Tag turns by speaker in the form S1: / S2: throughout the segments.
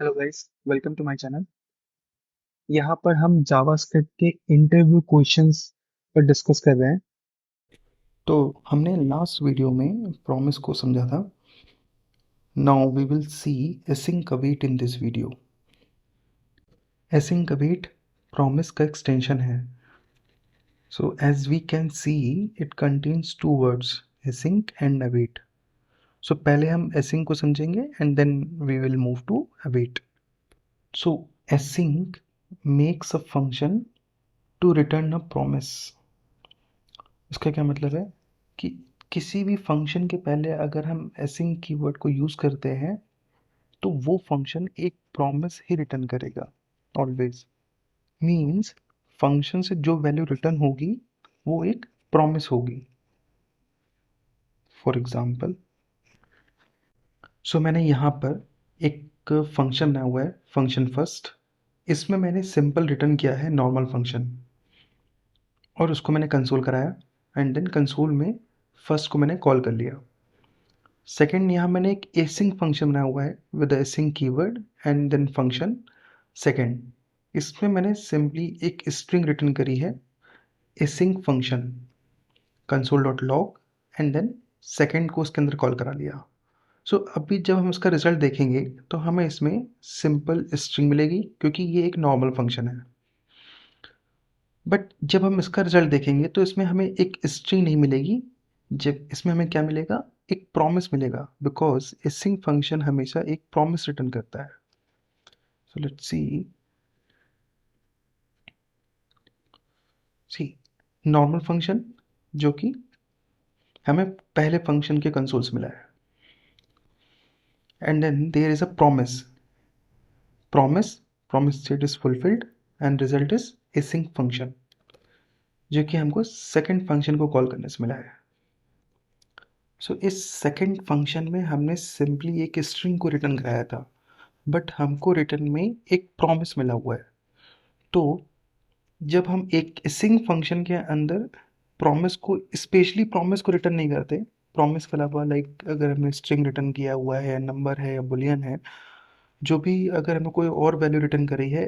S1: Hello guys, welcome to my channel. यहाँ पर हम जावास्क्रिप्ट के इंटरव्यू क्वेश्चंस पर डिस्कस कर रहे हैं।
S2: तो हमने लास्ट वीडियो में प्रॉमिस को समझा था। Now we will see async await in this video. Async await promise का एक्सटेंशन है। So as we can see it contains two words, async and await. So पहले हम एसिंक को समझेंगे and then we will move to await. So async makes a function to return a promise. इसका क्या मतलब है कि किसी भी फंक्शन के पहले अगर हम एसिंक कीवर्ड को यूज़ करते हैं तो वो फंक्शन एक प्रॉमिस ही रिटर्न करेगा ऑलवेज। मीन्स फंक्शन से जो वैल्यू रिटर्न होगी वो एक प्रॉमिस होगी। फॉर एग्जांपल, मैंने यहाँ पर एक फंक्शन बनाया हुआ है, फंक्शन फर्स्ट। इसमें मैंने सिंपल रिटर्न किया है नॉर्मल फंक्शन और उसको मैंने कंसोल कराया एंड देन कंसोल में फर्स्ट को मैंने कॉल कर लिया। सेकेंड, यहाँ मैंने एक एसिंक फंक्शन बनाया हुआ है with async keyword and then function second. इसमें मैंने सिंपली एक स्ट्रिंग रिटर्न करी है, async function console dot log and then second को उसके अंदर कॉल करा लिया। अभी जब हम इसका रिजल्ट देखेंगे तो हमें इसमें सिंपल स्ट्रिंग मिलेगी क्योंकि ये एक नॉर्मल फंक्शन है। बट जब हम इसका रिजल्ट देखेंगे तो इसमें हमें एक स्ट्रिंग नहीं मिलेगी। जब इसमें हमें क्या मिलेगा, एक प्रॉमिस मिलेगा, बिकॉज एसिंक फंक्शन हमेशा एक प्रॉमिस रिटर्न करता है। लेट्स सी नॉर्मल फंक्शन जो कि हमें पहले फंक्शन के कंसोल से मिला है and then there is a promise. Promise promise state is fulfilled and result is async function जो कि हमको सेकंड फंक्शन को कॉल करने से मिला है। इस सेकंड फंक्शन में हमने सिंपली एक स्ट्रिंग को रिटर्न कराया था, बट हमको रिटर्न में एक प्रॉमिस मिला हुआ है। तो जब हम एक सिंग फंक्शन के अंदर प्रॉमिस को, स्पेशली प्रॉमिस को रिटर्न नहीं करते, प्रॉमिस के अलावा लाइक अगर हमने स्ट्रिंग रिटर्न किया हुआ है, नंबर है या बुलियन है, जो भी अगर हमें कोई और वैल्यू रिटर्न करी है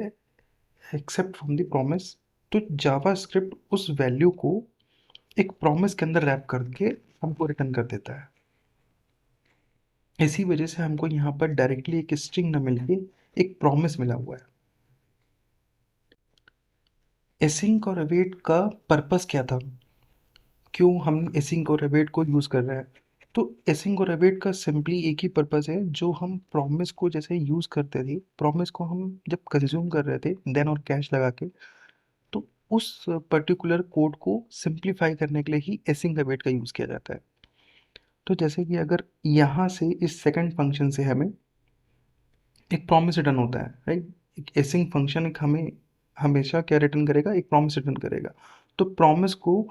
S2: एक्सेप्ट फ्रॉम द प्रॉमिस, तो जावा स्क्रिप्ट उस वैल्यू को एक प्रॉमिस के अंदर रैप करके हमको रिटर्न कर देता है। इसी वजह से हमको यहाँ पर डायरेक्टली एक स्ट्रिंग ना मिलके एक प्रॉमिस मिला हुआ है। एसिंक और अवेट का पर्पस क्या था, क्यों हम एसिंक और अवेट को यूज़ कर रहे हैं? तो एसिंक और अवेट का सिंपली एक ही पर्पस है, जो हम प्रॉमिस को जैसे यूज़ करते थे, प्रॉमिस को हम जब कंज्यूम कर रहे थे देन और कैश लगा के, तो उस पर्टिकुलर कोड को सिंप्लीफाई करने के लिए ही एसिंक अवेट का यूज़ किया जाता है। तो जैसे कि अगर यहाँ से इस सेकंड फंक्शन से हमें एक प्रॉमिस रिटर्न होता है, राइट? एक एसिंक फंक्शन एक हमें हमेशा क्या रिटर्न करेगा, एक प्रॉमिस रिटर्न करेगा। तो प्रॉमिस को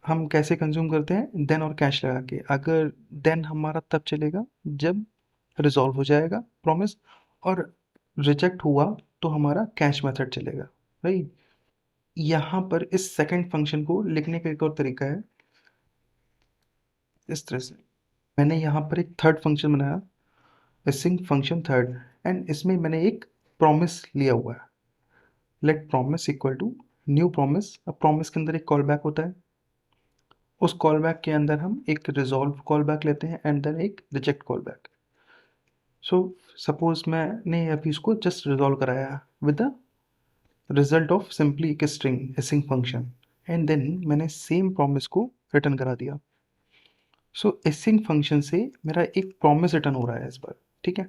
S2: हम कैसे कंज्यूम करते हैं, देन और कैश लगा के। अगर देन हमारा तब चलेगा जब रिजॉल्व हो जाएगा प्रॉमिस, और रिजेक्ट हुआ तो हमारा कैश मेथड चलेगा, राइट? यहाँ पर इस सेकंड फंक्शन को लिखने का एक और तरीका है, इस तरह से। मैंने यहाँ पर एक थर्ड फंक्शन बनाया, सिंक फंक्शन थर्ड, एंड इसमें मैंने एक प्रॉमिस लिया हुआ है। Let promise equal to new promise. अब प्रॉमिस के अंदर एक कॉल बैक होता है, उस कॉल बैक के अंदर हम एक रिजॉल्व कॉल बैक लेते हैं एंड देन एक reject call back. So suppose मैंने अभी इसको जस्ट रिजॉल्व कराया with the result of simply एक स्ट्रिंग एसिंग फंक्शन, एंड देन मैंने सेम प्रॉमिस को रिटर्न करा दिया। एसिंग फंक्शन से मेरा एक प्रॉमिस रिटर्न हो रहा है इस बार, ठीक है?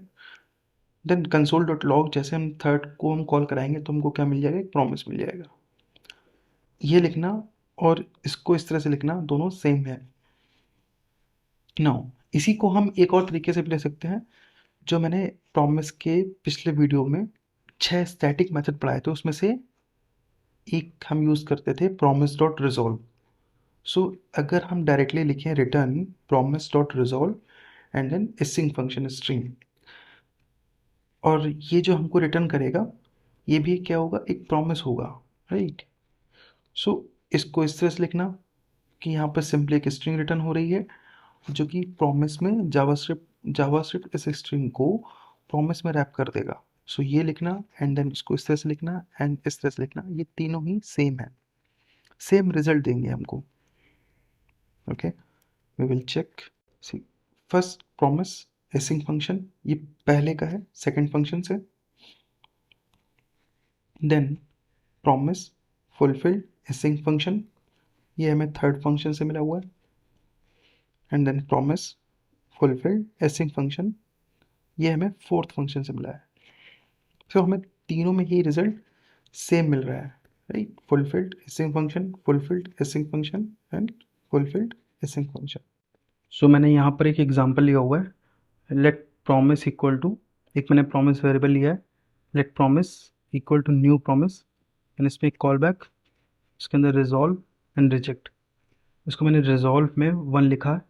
S2: देन कंसोल डॉट लॉग, जैसे हम थर्ड को हम कॉल कराएंगे तो हमको क्या मिल जाएगा, एक प्रॉमिस मिल जाएगा। ये लिखना और इसको इस तरह से लिखना दोनों सेम है। नाउ इसी को हम एक और तरीके से भी ले सकते हैं, जो मैंने प्रॉमिस के पिछले वीडियो में 6 स्टैटिक मेथड पढ़ाए थे, उसमें से एक हम यूज़ करते थे प्रॉमिस डॉट रिजॉल्व। अगर हम डायरेक्टली लिखें return promise dot resolve and then string function string, और ये जो हमको रिटर्न करेगा ये भी क्या होगा, एक प्रॉमिस होगा, राइट? इसको इस तरह से लिखना कि यहाँ पर सिंपली एक स्ट्रिंग रिटर्न हो रही है, जो कि प्रॉमिस में जावास्क्रिप्ट इस स्ट्रिंग को प्रॉमिस में रैप कर देगा। सो ये लिखना एंड देन इसको इस तरह से लिखना एंड इस तरह से लिखना, ये तीनों ही सेम है, सेम रिजल्ट देंगे हमको। Okay, we will check. See, first promise async function ये पहले का है सेकंड फंक्शन से, then promise fulfilled async function ये हमें थर्ड फंक्शन से मिला हुआ है, and then promise fulfilled async function ये हमें फोर्थ फंक्शन से मिला है। तो हमें तीनों में ही रिजल्ट सेम मिल रहा है, right? Fulfilled async function, fulfilled async function and fulfilled async function. So मैंने यहाँ पर एक एग्जांपल लिया हुआ है, लेट प्रॉमिस इक्वल टू, एक मैंने प्रॉमिस वेरिएबल लिया है, let promise equal to new promise, and इसमें एक कॉल बैक, उसके अंदर रिजॉल्व एंड रिजेक्ट, इसको मैंने रिजॉल्व में 1 लिखा है,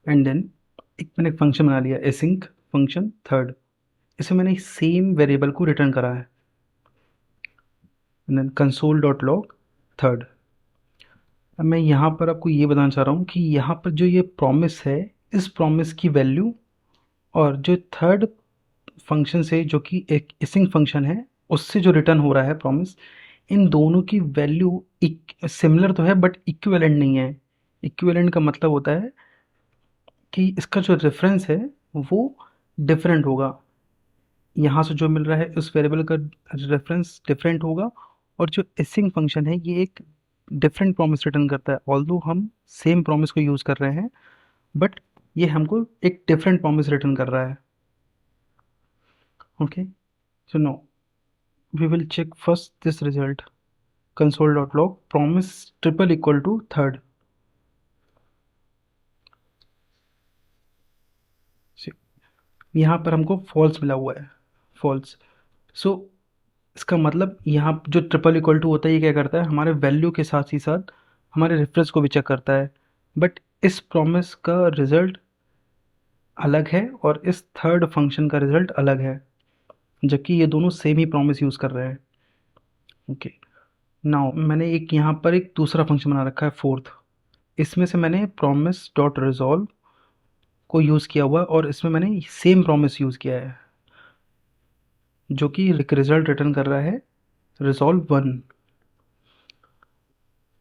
S2: एंड देन एक मैंने फंक्शन बना लिया एसिंक फंक्शन थर्ड, इसमें मैंने सेम वेरिएबल को रिटर्न करा है, and then console dot log third. अब मैं यहाँ पर आपको ये बताना चाह रहा हूँ कि यहाँ पर जो ये प्रॉमिस है, इस प्रॉमिस की वैल्यू और जो थर्ड फंक्शन से जो कि एक एसिंक फंक्शन है उससे जो रिटर्न हो रहा है प्रॉमिस, इन दोनों की वैल्यू सिमिलर तो है बट इक्विवेलेंट नहीं है। इक्विवेलेंट का मतलब होता है कि इसका जो रेफरेंस है वो डिफरेंट होगा, यहाँ से जो मिल रहा है उस वेरिएबल का रेफरेंस डिफरेंट होगा, और जो एसिंग फंक्शन है ये एक डिफरेंट प्रॉमिस रिटर्न करता है, ऑल्दो हम सेम प्रॉमिस को यूज़ कर रहे हैं बट ये हमको एक डिफरेंट प्रॉमिस रिटर्न कर रहा है। Okay, so no we will check first this result, console.log promise triple equal to third. यहाँ पर हमको फॉल्स मिला हुआ है, फॉल्स। सो इसका मतलब यहाँ जो ट्रिपल इक्वल टू होता है ये क्या करता है, हमारे वैल्यू के साथ ही साथ हमारे रेफरेंस को भी चेक करता है, बट इस प्रॉमिस का रिजल्ट अलग है और इस थर्ड फंक्शन का रिजल्ट अलग है, जबकि ये दोनों सेम ही प्रॉमिस यूज़ कर रहे हैं। ओके, नाउ मैंने एक यहाँ पर एक दूसरा फंक्शन बना रखा है फोर्थ, इसमें से मैंने प्रॉमिस डॉट रिजॉल्व को यूज़ किया हुआ और इसमें मैंने सेम प्रॉमिस यूज़ किया है जो कि एक रिजल्ट रिटर्न कर रहा है रिजॉल्व 1।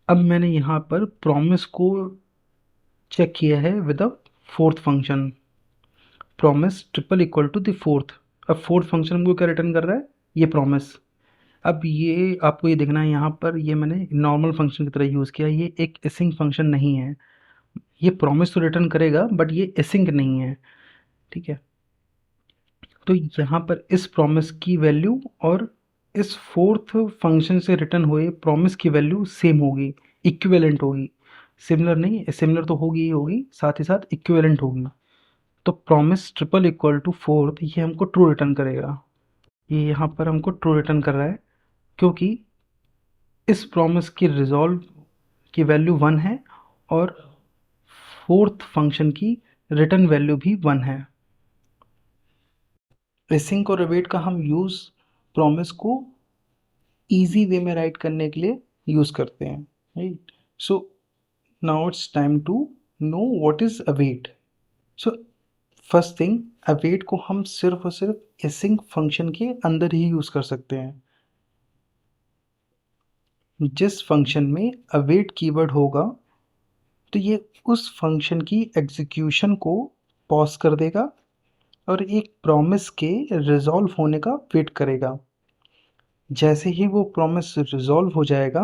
S2: अब मैंने यहाँ पर प्रॉमिस को चेक किया है with the fourth function, promise triple equal to the fourth. अब फोर्थ फंक्शन हमको क्या रिटर्न कर रहा है, ये प्रॉमिस। अब ये आपको ये देखना है, यहाँ पर ये मैंने नॉर्मल फंक्शन की तरह यूज़ किया, ये एक एसिंक फंक्शन नहीं है, ये प्रॉमिस तो रिटर्न करेगा बट ये एसिंक नहीं है, ठीक है? तो यहाँ पर इस प्रॉमिस की वैल्यू और इस फोर्थ फंक्शन से रिटर्न हुए प्रॉमिस की वैल्यू सेम होगी, इक्विवेलेंट होगी, सिमिलर नहीं, सिमिलर तो होगी ही होगी, साथ ही साथ इक्विवेलेंट होगी। तो promise triple equal to fourth ये हमको ट्रू रिटर्न करेगा, ये यहाँ पर हमको ट्रू रिटर्न कर रहा है क्योंकि इस प्रॉमिस की रिजॉल्व की वैल्यू 1 है और फोर्थ फंक्शन की रिटर्न वैल्यू भी 1 है। एसिंक और अवेट का हम यूज़ प्रॉमिस को इजी वे में राइट करने के लिए यूज़ करते हैं, right? So now it's time to know what is await. So first thing, await को हम सिर्फ और सिर्फ एसिंक फंक्शन के अंदर ही यूज़ कर सकते हैं। जिस फंक्शन में अवेट कीवर्ड होगा तो ये उस फंक्शन की एग्जीक्यूशन को पॉज कर देगा और एक प्रॉमिस के रिजॉल्व होने का वेट करेगा। जैसे ही वो प्रॉमिस रिजॉल्व हो जाएगा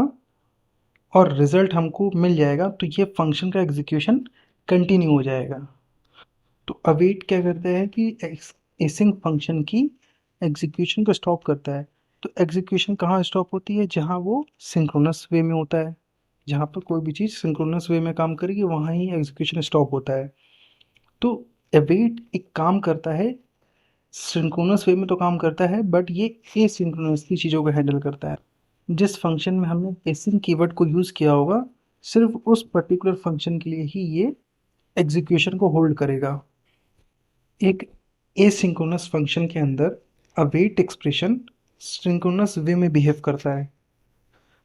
S2: और रिजल्ट हमको मिल जाएगा तो ये फंक्शन का एग्जीक्यूशन कंटिन्यू हो जाएगा। तो अवेट क्या करता है कि एसिंक फंक्शन की एग्जीक्यूशन को स्टॉप करता है। तो एग्जीक्यूशन कहाँ स्टॉप होती है, जहाँ वो सिंक्रोनस वे में होता है, जहाँ पर कोई भी चीज़ सिंक्रोनस वे में काम करेगी वहाँ ही एग्जीक्यूशन स्टॉप होता है। तो अवेट एक काम करता है, सिंक्रोनस वे में तो काम करता है बट ये एसिंक्रोनसली चीज़ों को हैंडल करता है। जिस फंक्शन में हमने एसिंक कीवर्ड को यूज़ किया होगा सिर्फ उस पर्टिकुलर फंक्शन के लिए ही ये एग्जीक्यूशन को होल्ड करेगा। एक एसिंक्रोनस फंक्शन के अंदर अवेट एक्सप्रेशन सिंक्रोनस वे में बिहेव करता है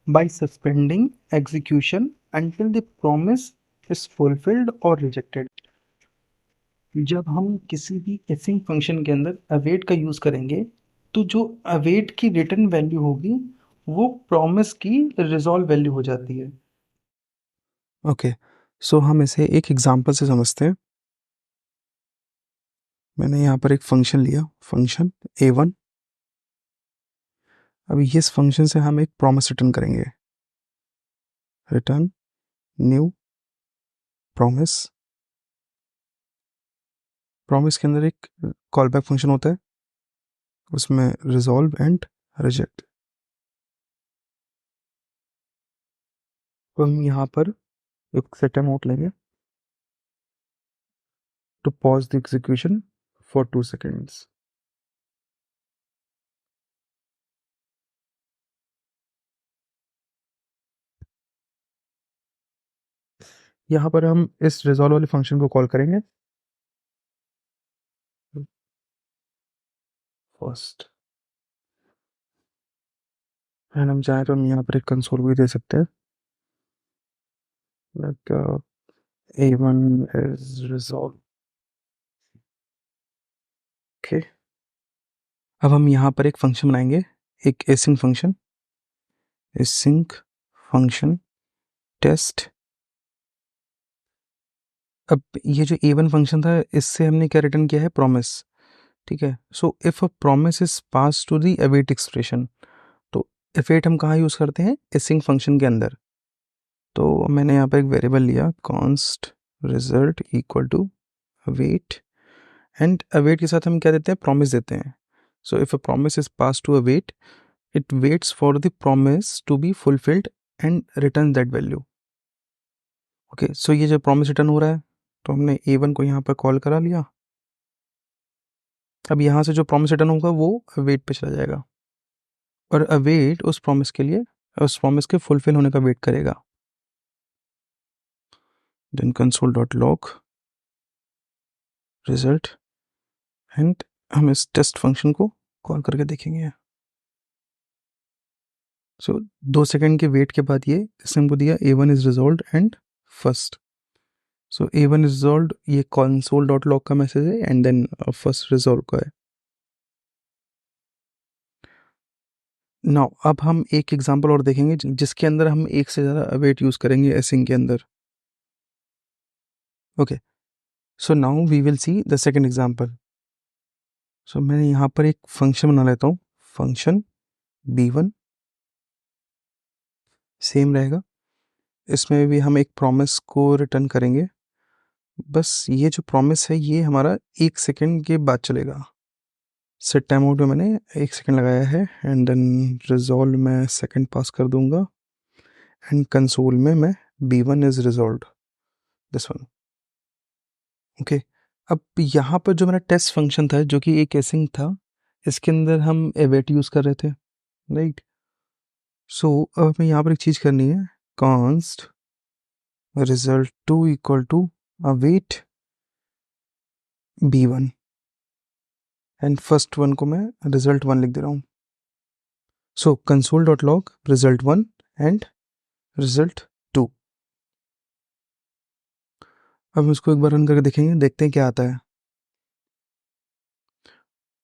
S2: by suspending execution until the promise is fulfilled or rejected। जब हम किसी भी एसिंग फंक्शन के अंदर अवेट का यूज करेंगे तो जो अवेट की रिटर्न वैल्यू होगी वो प्रॉमिस की रिजॉल्व वैल्यू हो जाती है।
S1: ओके, सो हम इसे एक एग्जांपल से समझते हैं। मैंने यहाँ पर एक फंक्शन लिया, फंक्शन a1। अभी इस फंक्शन से हम एक प्रॉमिस रिटर्न करेंगे, रिटर्न न्यू प्रॉमिस। प्रॉमिस के अंदर एक कॉल बैक फंक्शन होता है, उसमें रिजॉल्व एंड रिजेक्ट। तो हम यहाँ पर एक सेट टाइम आउट लेंगे to pause the execution for 2 seconds। यहाँ पर हम इस रिजॉल्व वाले फंक्शन को कॉल करेंगे फर्स्ट, एंड हम चाहें तो हम यहाँ पर एक कंसोल भी दे सकते हैं, like a1 is resolved। Okay, अब हम यहाँ पर एक फंक्शन बनाएंगे, एक async function, async function test. अब ये जो a1 फंक्शन था, इससे हमने क्या रिटर्न किया है, प्रॉमिस। ठीक है, so if a promise is pass to the await expression, तो अवेट हम कहाँ यूज़ करते हैं, async फंक्शन के अंदर। तो मैंने यहाँ पर एक वेरिएबल लिया, const result equal to await, and await के साथ हम क्या देते हैं, प्रॉमिस देते हैं। So if a promise is pass to await, it waits for the promise to be fulfilled and return that value। Okay, so ये जो प्रॉमिस रिटर्न हो रहा है, तो हमने a1 को यहाँ पर कॉल करा लिया। अब यहाँ से जो प्रॉमिस रिटर्न होगा वो अवेट पे चला जाएगा, और अवेट उस प्रॉमिस के लिए, उस प्रॉमिस के फुलफिल होने का वेट करेगा। Then console dot log result, and हम इस टेस्ट फंक्शन को कॉल करके देखेंगे। सो 2 सेकंड के वेट के बाद ये इसने हमको दिया a1 is resolve and first. So a1 is resolve, ये कंसोल डॉट लॉग का मैसेज है, एंड देन फर्स्ट रिजॉल्व का है। नाउ अब हम एक एग्जांपल और देखेंगे जिसके अंदर हम एक से ज़्यादा अवेट यूज़ करेंगे एसिंग के अंदर। Okay, so now we will see the second example. So मैं यहाँ पर एक फंक्शन बना लेता हूँ, फंक्शन b1 सेम रहेगा। इसमें भी हम एक प्रॉमिस को रिटर्न करेंगे, बस ये जो प्रॉमिस है ये हमारा 1 सेकंड के बाद चलेगा। सेट टाइम आउट में मैंने 1 सेकंड लगाया है, एंड देन रिजॉल्व मैं सेकंड पास कर दूंगा, एंड कंसोल में मैं b1 is resolve, this one. Okay, अब यहाँ पर जो मेरा टेस्ट फंक्शन था जो कि एक एसिंग था, इसके अंदर हम अवेट यूज़ कर रहे थे, राइट। सो अब हमें यहाँ पर एक चीज़ करनी है, const result 2 equal to await b1, and first one को मैं रिजल्ट 1 लिख दे रहा हूँ। So console dot log result 1 and result 2। अब हम इसको एक बार रन करके देखेंगे, देखते हैं क्या आता है।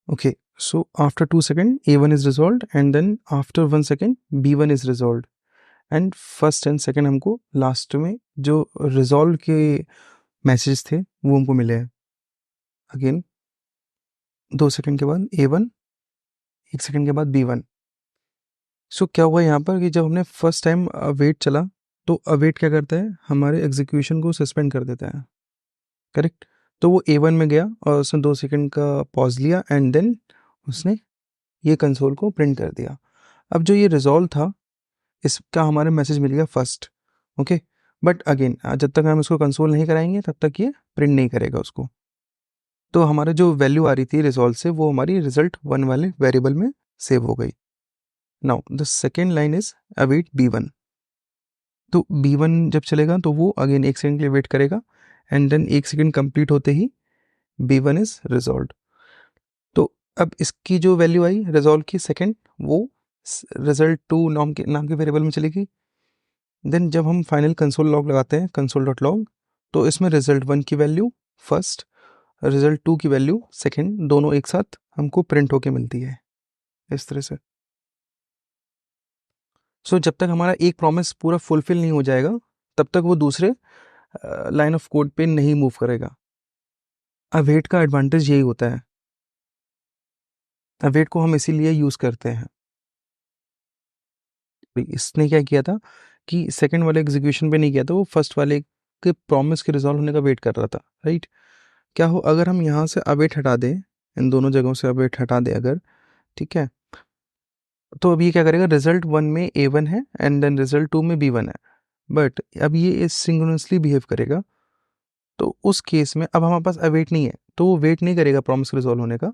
S1: Okay, so after 2 seconds a1 is resolved, and then after 1 second b1 is resolved, and first and second हमको लास्ट में जो रिजॉल्व के मैसेज थे वो हमको मिले हैं। अगेन 2 सेकंड के बाद a1, 1 सेकंड के बाद b1। सो क्या हुआ यहाँ पर कि जब हमने फर्स्ट टाइम अवेट चला, तो अवेट क्या करता है, हमारे एग्जीक्यूशन को सस्पेंड कर देता है, करेक्ट। तो वो a1 में गया और उसने 2 सेकंड का पॉज लिया, एंड देन उसने ये कंसोल को प्रिंट कर दिया। अब जो ये रिजॉल्व था, इसका हमारे मैसेज मिल गया फर्स्ट। ओके, बट अगेन जब तक हम इसको कंसोल नहीं कराएंगे तब तक ये प्रिंट नहीं करेगा उसको। तो हमारे जो वैल्यू आ रही थी रिजॉल्व से, वो हमारी रिजल्ट 1 वाले वेरिएबल में सेव हो गई। Now the second line is await b1। तो b1 जब चलेगा तो वो अगेन 1 सेकंड के लिए वेट करेगा, एंड देन 1 सेकंड कंप्लीट होते ही b1 इज रिजॉल्व। तो अब इसकी जो वैल्यू आई रिजॉल्व की सेकेंड, वो रिजल्ट 2 नाम के वेरिएबल में चलेगी। देन जब हम फाइनल कंसोल लॉग लगाते हैं, कंसोल डॉट लॉग, तो इसमें रिजल्ट 1 की वैल्यू फर्स्ट, रिजल्ट 2 की वैल्यू सेकंड, दोनों एक साथ हमको प्रिंट होके मिलती है इस तरह से। सो जब तक हमारा एक प्रॉमिस पूरा फुलफिल नहीं हो जाएगा तब तक वो दूसरे लाइन ऑफ कोड पे नहीं मूव करेगा। अवेट का एडवांटेज यही होता है, अवेट को हम इसीलिए यूज़ करते हैं। इसने क्या किया था कि सेकंड वाले एग्जीक्यूशन पे नहीं किया था, वो फर्स्ट वाले के प्रॉमिस के रिजॉल्व होने का वेट कर रहा था, राइट। क्या हो अगर हम यहाँ से अवेट हटा दें, इन दोनों जगहों से अवेट हटा दें अगर, ठीक है, तो अब ये क्या करेगा, रिजल्ट 1 में A1 है एंड देन रिजल्ट 2 में B1 है, बट अब ये सिंक्रोनसली बिहेव करेगा। तो उस केस में अब हमारे पास अवेट नहीं है, तो वो वेट नहीं करेगा प्रॉमिस रिजॉल्व होने का।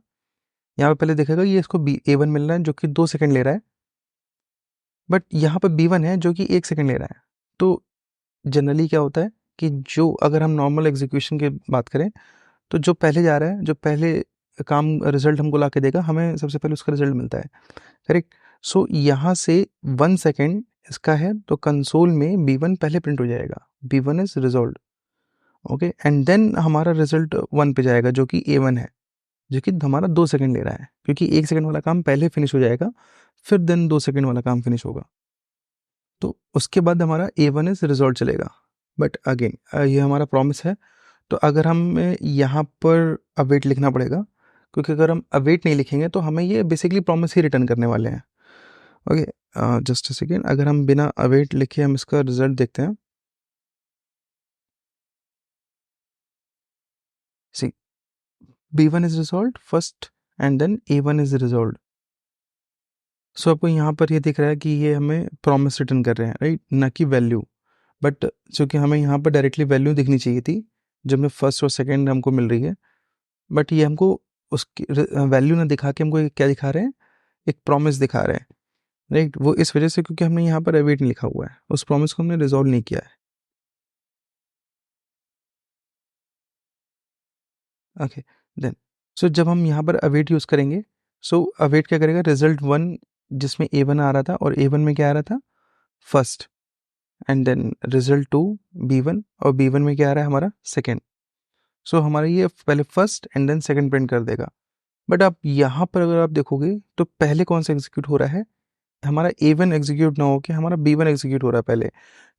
S1: यहाँ पे पहले देखेगा ये इसको A1 मिल रहा है जो कि 2 सेकंड ले रहा है, बट यहाँ पे B1 है जो कि 1 सेकंड ले रहा है। तो जनरली क्या होता है कि जो अगर हम नॉर्मल एग्जीक्यूशन की बात करें, तो जो पहले जा रहा है, जो पहले काम रिजल्ट हमको ला के देगा, हमें सबसे पहले उसका रिजल्ट मिलता है, करेक्ट। सो यहाँ से 1 सेकंड इसका है तो कंसोल में B1 पहले प्रिंट हो जाएगा, B1 is resolve, okay, and then हमारा रिजल्ट 1 पे जाएगा जो कि A1 है, जो कि हमारा 2 सेकंड ले रहा है, क्योंकि 1 सेकंड वाला काम पहले फिनिश हो जाएगा, फिर देन 2 सेकंड वाला काम फिनिश होगा। तो उसके बाद हमारा A1 इज रिजॉल्व चलेगा। बट अगेन ये हमारा प्रॉमिस है, तो अगर हमें यहाँ पर अवेट लिखना पड़ेगा, क्योंकि अगर हम अवेट नहीं लिखेंगे तो हमें ये बेसिकली प्रॉमिस ही रिटर्न करने वाले हैं। ओके, जस्ट अ सेकेंड, अगर हम बिना अवेट लिखे हम इसका रिजल्ट देखते हैं, see B1 is resolve first and then A1 is resolve. So आपको यहाँ पर ये दिख रहा है कि ये हमें प्रॉमिस रिटर्न कर रहे हैं, राइट, ना कि वैल्यू। बट चूँकि हमें यहाँ पर डायरेक्टली वैल्यू दिखनी चाहिए थी, जब हमें फर्स्ट और सेकेंड हमको मिल रही है, बट ये हमको उसकी वैल्यू ना दिखा के हमको ये क्या दिखा रहे हैं, एक प्रॉमिस दिखा रहे हैं, राइट। वो इस वजह से क्योंकि हमने यहाँ पर अवेट नहीं लिखा हुआ है, उस प्रॉमिस को हमने रिजॉल्व नहीं किया है। ओके, देन सो जब हम यहाँ पर अवेट यूज़ करेंगे, सो अवेट क्या करेगा, रिजल्ट 1 जिसमें A1 आ रहा था और A1 में क्या आ रहा था, first, and then result 2 B1, और B1 में क्या आ रहा है हमारा, सेकेंड। सो हमारा ये पहले first and then second print कर देगा। बट आप यहाँ पर अगर आप देखोगे तो पहले कौन सा एग्जीक्यूट हो रहा है, हमारा A1 एग्जीक्यूट ना होके हमारा B1 एग्जीक्यूट हो रहा है पहले,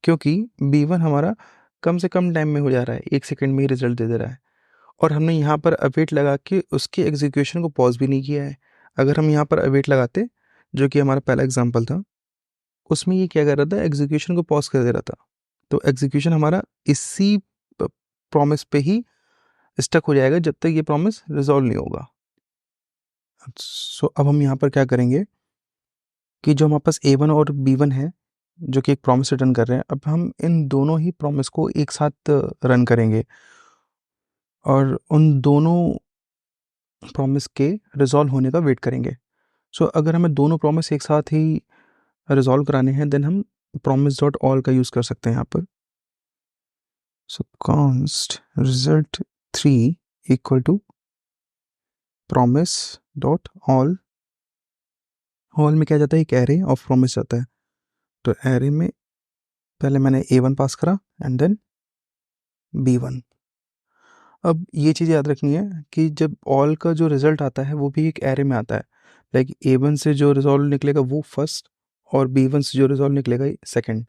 S1: क्योंकि B1 हमारा कम से कम टाइम में हो जा रहा है, 1 सेकंड में ही रिजल्ट दे दे रहा है, और हमने यहाँ पर अवेट लगा के उसके एग्जीक्यूशन को पॉज भी नहीं किया है। अगर हम यहाँ पर अवेट लगाते, जो कि हमारा पहला एग्जाम्पल था, उसमें ये क्या कर रहा था, एग्जीक्यूशन को पॉज कर दे रहा था, तो एग्जीक्यूशन हमारा इसी प्रॉमिस पे ही स्टक हो जाएगा जब तक ये प्रॉमिस रिजॉल्व नहीं होगा। सो अब हम यहाँ पर क्या करेंगे कि जो हमारे पास A1 और B1 है, जो कि एक प्रॉमिस रिटर्न कर रहे हैं, अब हम इन दोनों ही प्रॉमिस को एक साथ रन करेंगे और उन दोनों प्रॉमिस के रिजॉल्व होने का वेट करेंगे। सो अगर हमें दोनों प्रॉमिस एक साथ ही रिजॉल्व कराने हैं, देन हम प्रॉमिस डॉट ऑल का यूज़ कर सकते हैं यहाँ पर। So const result 3 equal to promise dot all, all में क्या जाता है, एक एरे ऑफ प्रॉमिस जाता है, तो एरे में पहले मैंने A1 पास करा एंड देन B1। अब ये चीज़ याद रखनी है कि जब ऑल का जो रिज़ल्ट आता है वो भी एक एरे में आता है, लाइक A1 से जो रिज़ॉल्व निकलेगा वो फर्स्ट, और B1 से जो रिज़ॉल्व निकलेगा सेकंड,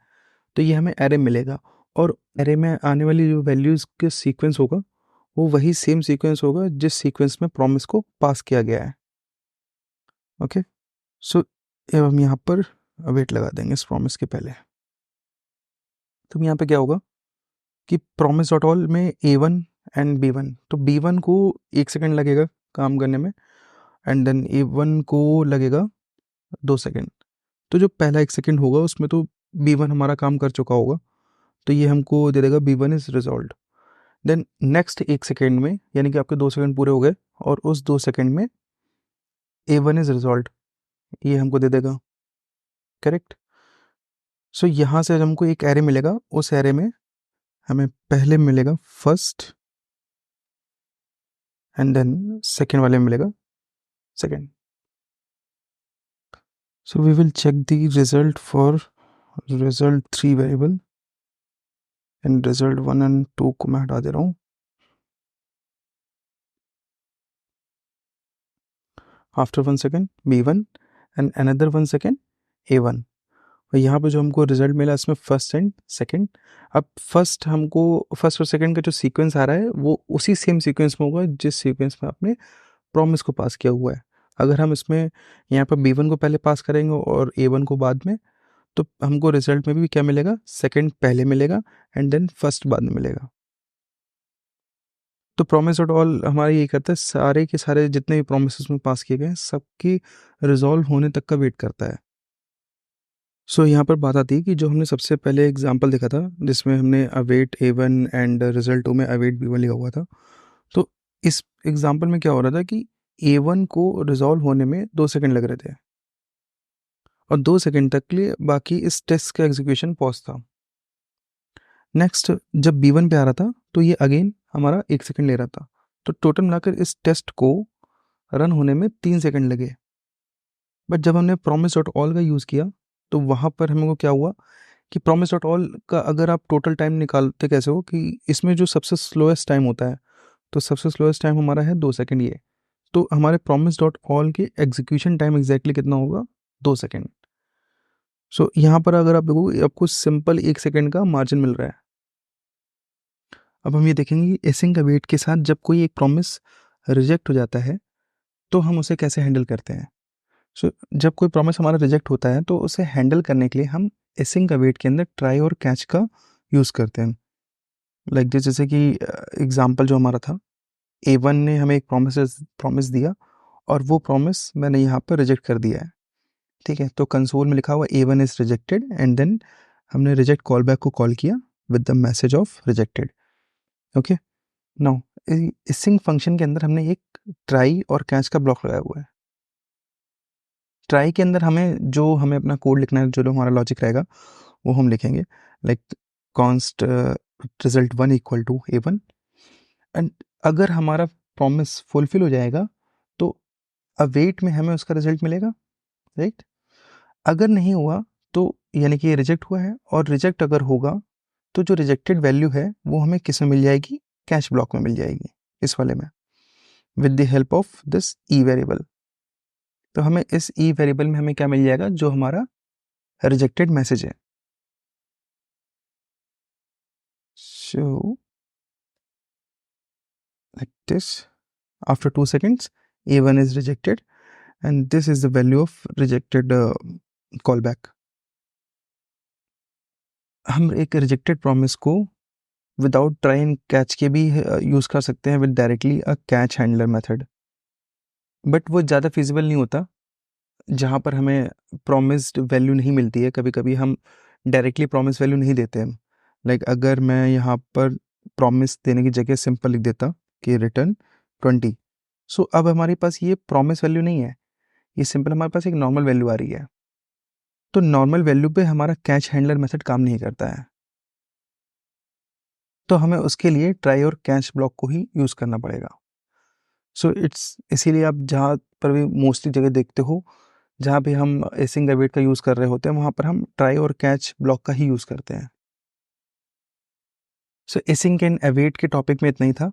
S1: तो ये हमें एरे मिलेगा, और एरे में आने वाली जो वैल्यूज़ के सीक्वेंस होगा वो वही सेम सीक्वेंस होगा जिस सीक्वेंस में प्रॉमिस को पास किया गया है। ओके, सो अब हम यहाँ पर वेट लगा देंगे इस प्रॉमिस के पहले। तो यहाँ पे क्या होगा कि प्रॉमिस डॉट ऑल में A1 एंड B1, तो B1 को 1 सेकंड लगेगा काम करने में, एंड देन A1 को लगेगा 2 सेकंड। तो जो पहला 1 सेकंड होगा उसमें तो B1 हमारा काम कर चुका होगा, तो ये हमको दे देगा B1 is resolved. Then next 1 second में, यानी कि आपके 2 सेकंड पूरे हो गए, और उस 2 सेकंड में A1 इज़ रिजॉल्व्ड, ये हमको दे देगा, करेक्ट। सो यहाँ से हमको एक एरे मिलेगा, उस एरे में हमें पहले मिलेगा फर्स्ट एंड देन सेकंड वाले में मिलेगा second. So we will check the result for result 3 variable, and result 1 and 2 को मैं हटा दे रहा हूँ। After 1 second B1 and another 1 second A1। और यहाँ पे जो हमको रिजल्ट मिला इसमें फर्स्ट एंड सेकंड। अब फर्स्ट और सेकंड का जो सीक्वेंस आ रहा है वो उसी सेम सीक्वेंस में होगा जिस सीक्वेंस में आपने प्रॉमिस को पास किया हुआ है। अगर हम इसमें यहाँ पर B1 को पहले पास करेंगे और A1 को बाद में, तो हमको रिजल्ट में भी क्या मिलेगा, सेकंड पहले मिलेगा एंड देन फर्स्ट बाद में मिलेगा। तो प्रॉमिस डॉट ऑल हमारा ये करता है, सारे के सारे जितने भी प्रोमिस में पास किए गए हैं सबकी रिजॉल्व होने तक का वेट करता है। सो यहाँ पर बात आती है कि जो हमने सबसे पहले एग्जांपल देखा था जिसमें हमने अवेट A1 एंड रिजल्ट 2 में अवेट B1 लिखा हुआ था, तो इस एग्जांपल में क्या हो रहा था कि A1 को रिजॉल्व होने में 2 सेकंड लग रहे थे और 2 सेकंड तक के लिए बाकी इस टेस्ट का एग्जीक्यूशन पॉज था। नेक्स्ट जब B1 पे आ रहा था तो ये अगेन हमारा 1 सेकंड ले रहा था, तो टोटल मिलाकर इस टेस्ट को रन होने में 3 सेकंड लगे। बट जब हमने प्रॉमिस डॉट ऑल का यूज़ किया तो वहाँ पर हमको क्या हुआ कि प्रॉमिस डॉट ऑल का अगर आप टोटल टाइम निकालते कैसे हो कि इसमें जो सबसे स्लोएस्ट टाइम होता है, तो सबसे स्लोएस्ट टाइम हमारा है 2 सेकंड ये। तो हमारे प्रॉमिस डॉट ऑल के एग्जीक्यूशन टाइम एग्जैक्टली कितना होगा, 2 सेकंड। सो यहाँ पर अगर आप देखोगे आपको सिंपल 1 सेकंड का मार्जिन मिल रहा है। अब हम ये देखेंगे कि एसिंग का वेट के साथ जब कोई एक प्रॉमिस रिजेक्ट हो जाता है तो हम उसे कैसे हैंडल करते हैं। सो जब कोई प्रॉमिस हमारा रिजेक्ट होता है तो उसे हैंडल करने के लिए हम एसिंग का वेट के अंदर ट्राई और कैच का यूज़ करते हैं। लाइक दिस, जैसे कि एग्जांपल जो हमारा था, A1 ने हमें एक प्रॉमिस दिया और वो प्रॉमिस मैंने यहाँ पर रिजेक्ट कर दिया है। ठीक है, तो कंसोल में लिखा हुआ A1 is rejected and then हमने रिजेक्ट कॉल बैक को कॉल किया with the message of rejected. Okay, now async function के अंदर हमने एक ट्राई और कैच का ब्लॉक लगाया हुआ है। ट्राई के अंदर हमें अपना कोड लिखना है, जो हमारा लॉजिक रहेगा वो हम लिखेंगे, like const result 1 equal to A1 and अगर हमारा प्रॉमिस फुलफिल हो जाएगा तो अवेट में हमें उसका रिजल्ट मिलेगा, राइट। अगर नहीं हुआ तो यानी कि ये रिजेक्ट हुआ है, और रिजेक्ट अगर होगा तो जो रिजेक्टेड वैल्यू है वो हमें किस में मिल जाएगी, कैश ब्लॉक में मिल जाएगी, इस वाले में, with the help of this E variable. तो हमें इस ई वेरिएबल में हमें क्या मिल जाएगा, जो हमारा रिजेक्टेड मैसेज है। सो like this, after 2 seconds A1 is rejected and this is the value of rejected callback। हम एक रिजेक्टेड प्रॉमिस को विदाउट ट्राई एंड कैच के भी यूज़ कर सकते हैं with directly a catch handler method, but वो ज़्यादा फिजिबल नहीं होता जहाँ पर हमें प्रॉमिस्ड वैल्यू नहीं मिलती है। कभी कभी हम डायरेक्टली प्रॉमिस वैल्यू नहीं देते हैं। लाइक अगर मैं यहाँ पर प्रॉमिस देने की जगह सिंपल लिख देता कि रिटर्न 20, सो अब हमारे पास ये प्रॉमिस वैल्यू नहीं है, ये सिंपल हमारे पास एक नॉर्मल वैल्यू आ रही है। तो नॉर्मल वैल्यू पे हमारा कैच हैंडलर मेथड काम नहीं करता है, तो हमें उसके लिए ट्राई और कैच ब्लॉक को ही यूज़ करना पड़ेगा। सो इसीलिए आप जहाँ पर भी मोस्टली जगह देखते हो जहाँ भी हम एसिंग अवेट का यूज़ कर रहे होते हैं वहाँ पर हम ट्राई और कैच ब्लॉक का ही यूज़ करते हैं। सो एसिंग एंड अवेट के टॉपिक में इतना ही था।